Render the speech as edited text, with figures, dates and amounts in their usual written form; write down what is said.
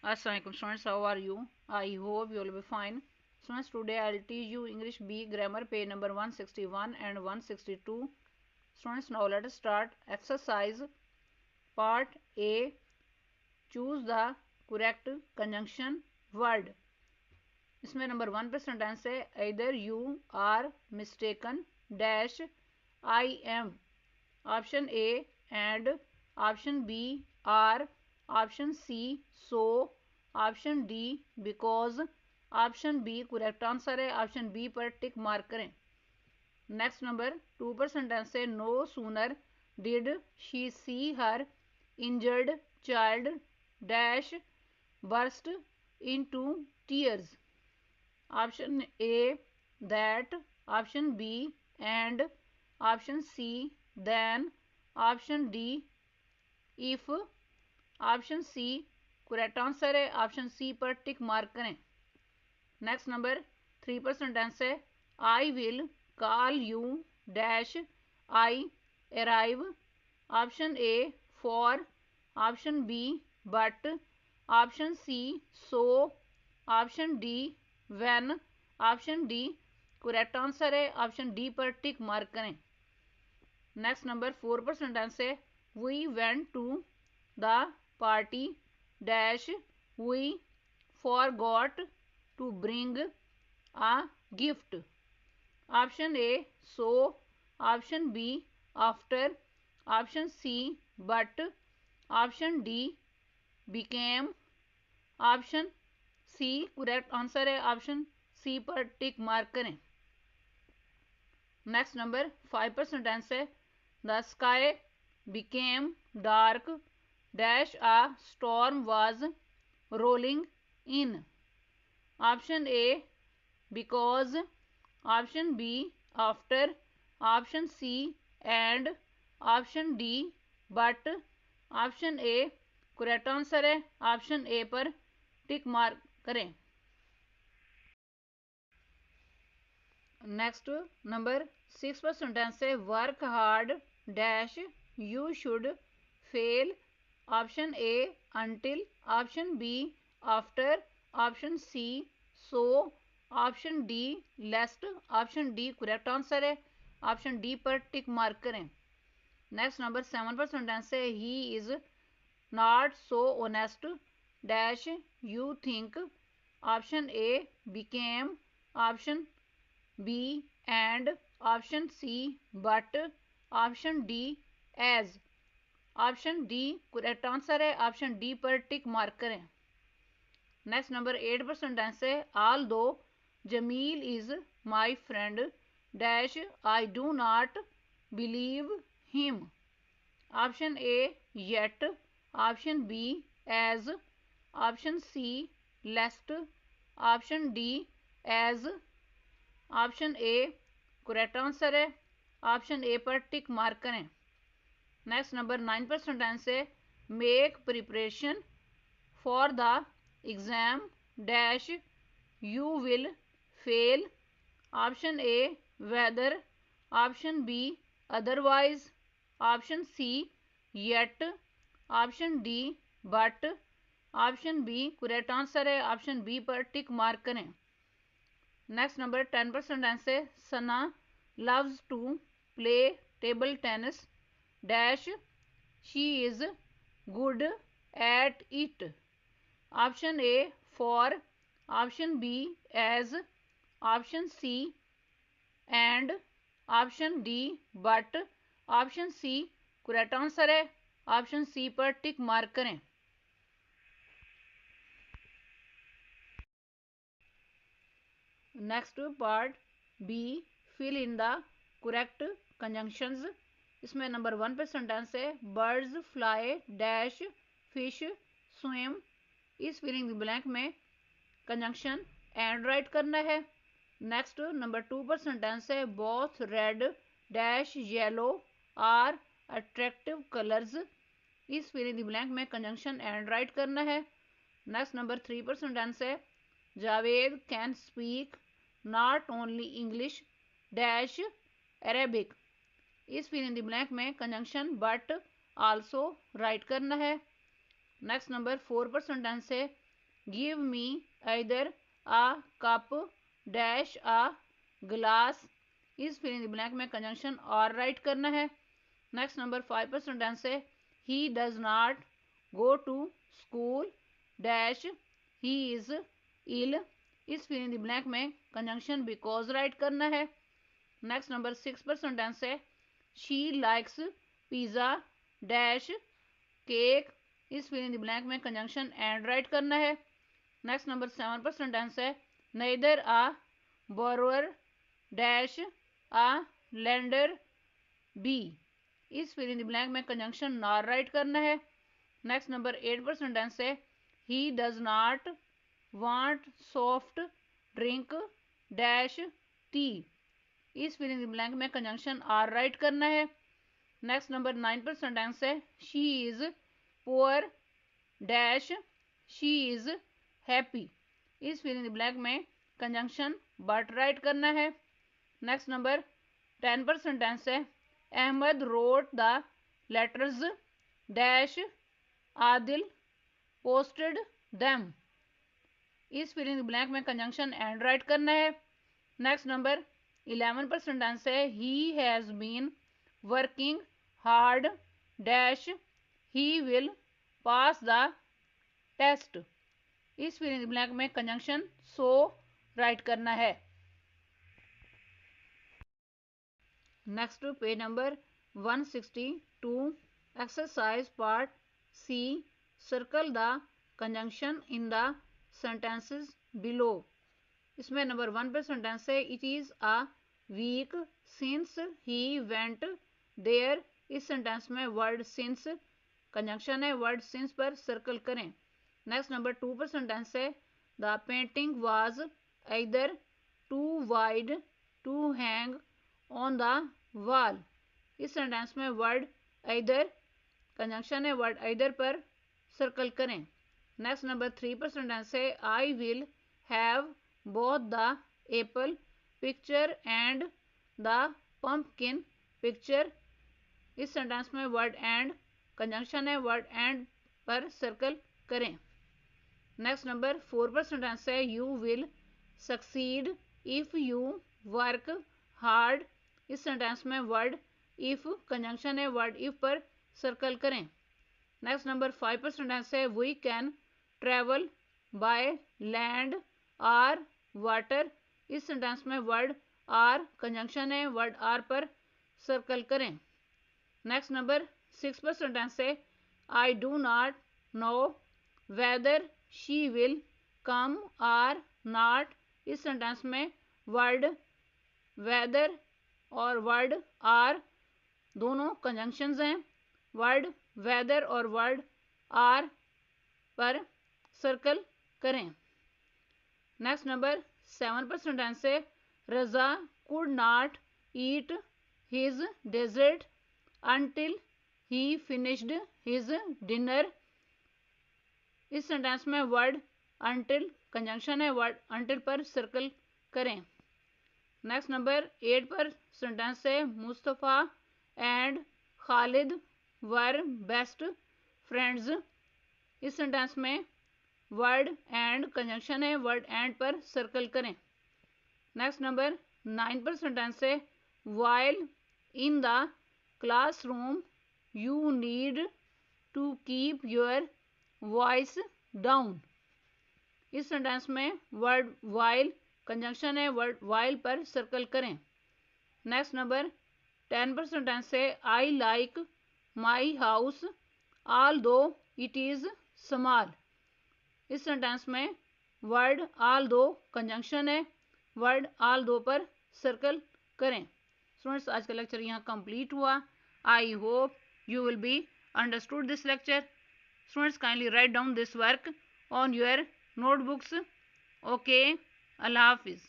Assalamualaikum students, how are you? I hope you will be fine. Students, today I will teach you English B grammar page number 161 and 162. Students, now let us start. Exercise part A. Choose the correct conjunction word. इसमें number 1 पे sentence है either you are mistaken dash I am. Option A and option B are option C so option D because option B correct answer है option B पर tick mark करें। Next number 2 पर sentence है no sooner did she see her injured child dash burst into tears. Option A that option B and option C then option D if option C correct answer है option C पर tick mark करें। Next number 3 पर sentence है I will call you dash I arrive. Option A for option B but option C so option D when option D correct answer है option D पर tick mark करें। Next number 4 पर sentence है we went to the party dash we forgot to bring a gift. Option A so option B after option C but option D became option C correct answer है option C पर tick mark करें। Next number 5 पर sentence है the sky became dark dash a storm was rolling in. Option A because option B after option C and option D but option A correct answer है option A पर tick mark करें। Next number 6 पर sentence है work hard dash you should fail. Option A until option B after option C so option D lest option D correct answer है option D पर tick mark करें। Next number 7 पर sentence है he is not so honest dash you think. Option A became option B and option C but option D as option D correct answer है option D पर tick mark करें। Next number 8 पर sentence है although Jameel is my friend dash I do not believe him. Option A yet option B as option C lest option D as option A correct answer है option A पर tick mark करें। Next number 9 पर sentence है make preparation for the exam dash you will fail. Option A whether option B otherwise option C yet option D but option B correct answer है option B पर tick mark करें। Next number 10 पर sentence है Sana loves to play table tennis dash she is good at it. Option A for option B as option C and option D but option C correct answer है option C पर tick mark करें। Next part B fill in the correct conjunctions. इसमें number 1 पे sentence है birds fly dash fish swim. इस filling the blank में conjunction and write करना है। नेक्स्ट नंबर 2 पर सेंटेंस है both red dash yellow are attractive colours. इस फिलिंग द ब्लैंक में कंजंक्शन एंड राइट करना है। नेक्स्ट नंबर 3 पर सेंटेंस है Javed can speak not only English dash Arabic. इस फिल इन द ब्लैंक में कंजंक्शन बट आल्सो राइट करना है। नेक्स्ट नंबर 4 पर सेंटेंस है give me either a cup dash a glass। इस फिल इन द ब्लैंक में conjunction और write करना है। नेक्स्ट नंबर 5 पर सेंटेंस है he does not go to school dash he is ill. इस फिल इन द ब्लैंक में conjunction because write करना है। नेक्स्ट नंबर 6 पर सेंटेंस है she likes pizza dash cake. इस फिल इन द ब्लैंक में कंजंक्शन एंड राइट करना है। नेक्स्ट नंबर 7 पर सेंटेंस है neither a borrower dash a lender be. इस फिल इन द ब्लैंक में कंजंक्शन नॉर राइट करना है। नेक्स्ट नंबर 8 पर सेंटेंस है he does not want soft drink dash tea. इस फिल इन द ब्लैंक में कंजंक्शन आर राइट करना है। नेक्स्ट नंबर 9 पर सेंटेंस है she is poor dash she is happy. इस फिल इन द ब्लैंक में कंजंक्शन बट राइट करना है। नेक्स्ट नंबर 10 पर सेंटेंस है Ahmed wrote the letters dash Adil posted them. इस फिल इन द ब्लैंक में कंजंक्शन एंड राइट करना है। नेक्स्ट नंबर 11 पर सेंटेंस है he has been working hard dash he will pass the test. इस फिल इन द ब्लैंक में conjunction so write करना है। Next page number 162 exercise part C circle the conjunction in the sentences below. इसमें number 1 पे sentence है it is a week since he went there. इस sentence में word since conjunction है, word since पर circle करें। नेक्स्ट नंबर 2 पर sentence है the painting was either too wide to hang on the wall. इस सेंटेंस में वर्ड आइदर कंजंक्शन है, वर्ड आइदर पर सर्कल करें। नेक्स्ट नंबर 3 पर सेंटेंस है I will have both the apple picture and the pumpkin picture। इस sentence में word and conjunction है, वर्ड एंड पर सर्कल करें। नेक्स्ट नंबर 4 पर सेंटेंस है you will succeed if you work hard. इस सेंटेंस में वर्ड इफ कंजंक्शन है, वर्ड इफ पर सर्कल करें। नेक्स्ट नंबर 5 पर सेंटेंस है we can travel by land or water. इस सेंटेंस में वर्ड आर कंजंक्शन है, वर्ड आर पर सर्कल करें। नेक्स्ट नंबर 6 पर सेंटेंस है I do not know whether she will come or not. इस सेंटेंस में वर्ड वेदर और वर्ड आर दोनों कंजंक्शंस हैं। वर्ड वेदर और वर्ड आर पर सर्कल करें। नेक्स्ट नंबर 7 पर सेंटेंस है Raza could not eat his dessert until he finished his dinner. इस सेंटेंस में वर्ड अनटिल कंजंक्शन है, वर्ड अनटिल पर सर्कल करें। नेक्स्ट नंबर 8 पर सेंटेंस है Mustafa and Khalid were best friends. इस सेंटेंस में वर्ड एंड कंजंक्शन है, वर्ड एंड पर सर्कल करें। नेक्स्ट नंबर 9 पर सेंटेंस है while in the classroom you need to keep your voice down. इस सेंटेंस में वर्ड वाइल कंजंक्शन है, वर्ड वाइल पर सर्कल करें। नेक्स्ट नंबर 10 पर सेंटेंस है I like my house all दो इट इज़ स्मॉल। इस सेंटेंस में वर्ड ऑल दो कंजंक्शन है, वर्ड ऑल दो पर सर्कल करें। स्टूडेंट्स आज का लेक्चर यहाँ कंप्लीट हुआ। I hope you will be understood this lecture. Students, kindly write down this work on your notebooks. Okay, Allah Hafiz.